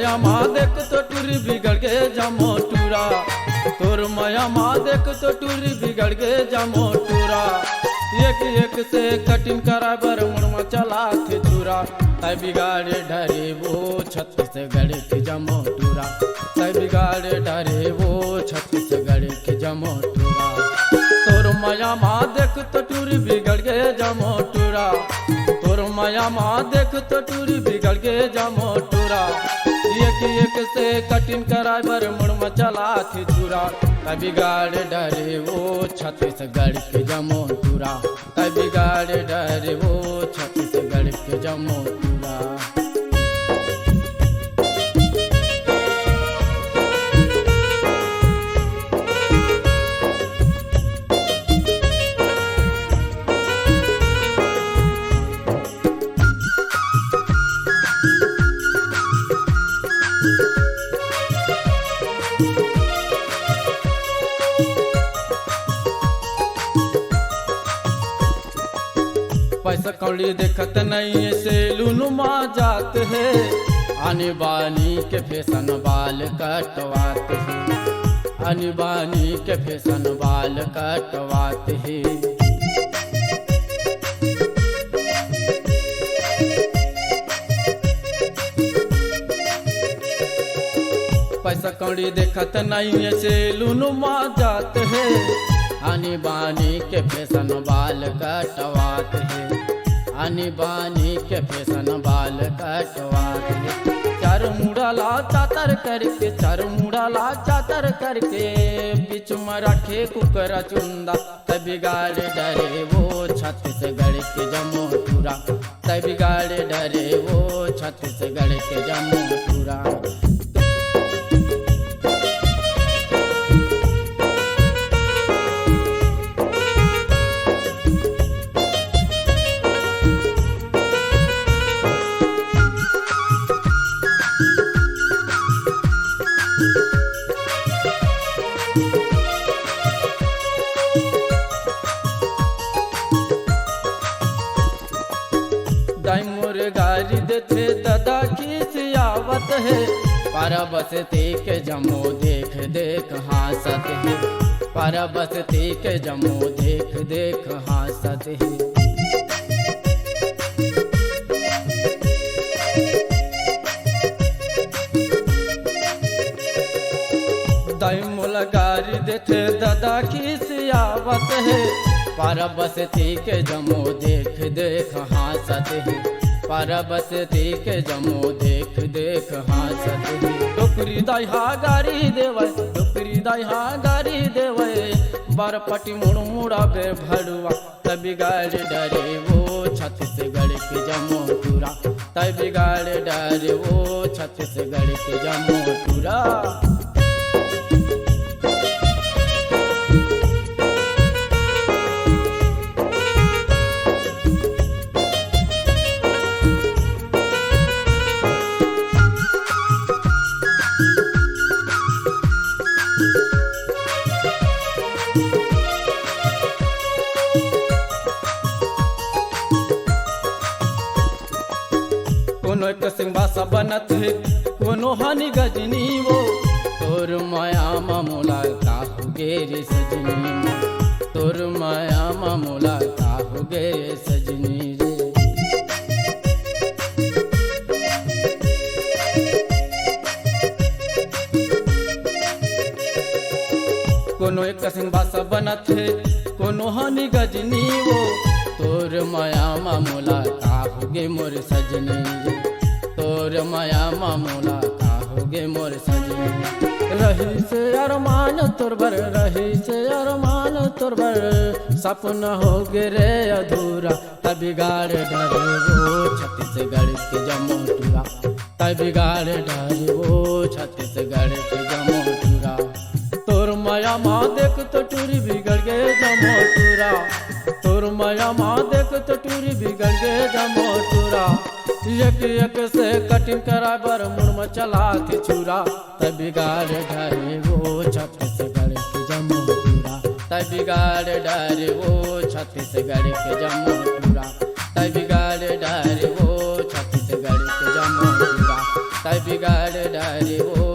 माया माँ देख तो टूरी बिगड़ के जमो टूरा, तोर माया माँ देख तो टूरी बिगड़ के जमो टूरा। एक एक से कटिंग करा बर मुड़मा चला थे चूरा, तय बिगाड़े डरे वो छत्तीसगढ़ के जमो टूरा, तय बिगाड़े डरे वो छत्तीसगढ़ के जमो टूरा। तोर माया माँ देख तो टूरी बिगड़ के जमो टूरा, तोर माया माँ देख तो टूरी बिगड़ के जमो टूरा। एक एक से कटिंग करा बर मुड़मा चला थी चूरा, तय बिगाड़े डरे वो छत्तीसगढ़ के जमो टूरा, तय बिगाड़े डरे वो छत्तीसगढ़ के जमो टूरा। पैसा कौड़ी देखत नहीं से लुनुमा जात है, आनी बानी के फैशन बाल कटवाते हैं, आनी बानी के फैशन बाल कटवाते हैं। पैसा कौड़ी देखत नहीं से लुनुमा जात है, आनी बानी के फैशन बाल कटवात है, आनी बानी के फैशन बाल कटवात है। चार मुड़ाला चातर करके, चार मुड़ाला चातर करके, बीच में रखे कुकरा चुंदा, तय बिगाड़े डरे वो छत्तीसगढ़ के जमो टूरा, तय बिगाड़े डरे वो छत्तीसगढ़ के जमो टूरा। गारी देते दादा की सियावत है, पारा बसते के जमो देख देख हासत है, पारा बसते के जमो देख देख हासत है। दाई मोला गारी देते दादा की सियावत है, पारा बसते के जमो देख देख हासत है, पारा बसते के जमो देख देख हासत है। टोकरी दाई हा गारी देवे, टोकरी दाई हा गारी देवे, बारपटी मुड़ मुड़ा बे भड़ुआ, तय बिगाड़े डरे वो छत्तीसगढ़ के जमो टूरा, तय बिगाड़े डरे वो छत्तीसगढ़ के जमो टूरा। कोनो एक सिंह बासा बनत है, कोनो हानि गजनी वो, तोर माया मामूला काहू गे रे सजनी, तोर माया मामूला काहू गे रे सजनी रे। कोनो एक सिंह बासा बनत है, कोनो हानि गजनी वो, तोर माया मामूला काहू गे मोर सजनी रे, तोर माया मामूला काहू गे मोर सजनी। रही से अरमान तोर बर, रही से अरमान तोर बर, सपना हो गे रे अधूरा, तय बिगाड़े डरे वो छत्तीसगढ़ के जमो टूरा, तय बिगाड़े डरे वो छत्तीसगढ़ के जमो टूरा। तोर माया माँ देख तो टूरी बिगड़ गए जमो टूरा, तोर माया माँ देख तो टूरी बिगड़ गए जमो टूरा। एक एक से कटिंग करा बर मुड़मा चला के चूरा, तय बिगाड़े डरे वो छत्तीसगढ़ के जमो टूरा, तय बिगाड़े डरे वो छत्तीसगढ़ के जमो टूरा, तय बिगाड़े डरे वो छत्तीसगढ़ के जमो टूरा। ताई बिगाड़ डारे वो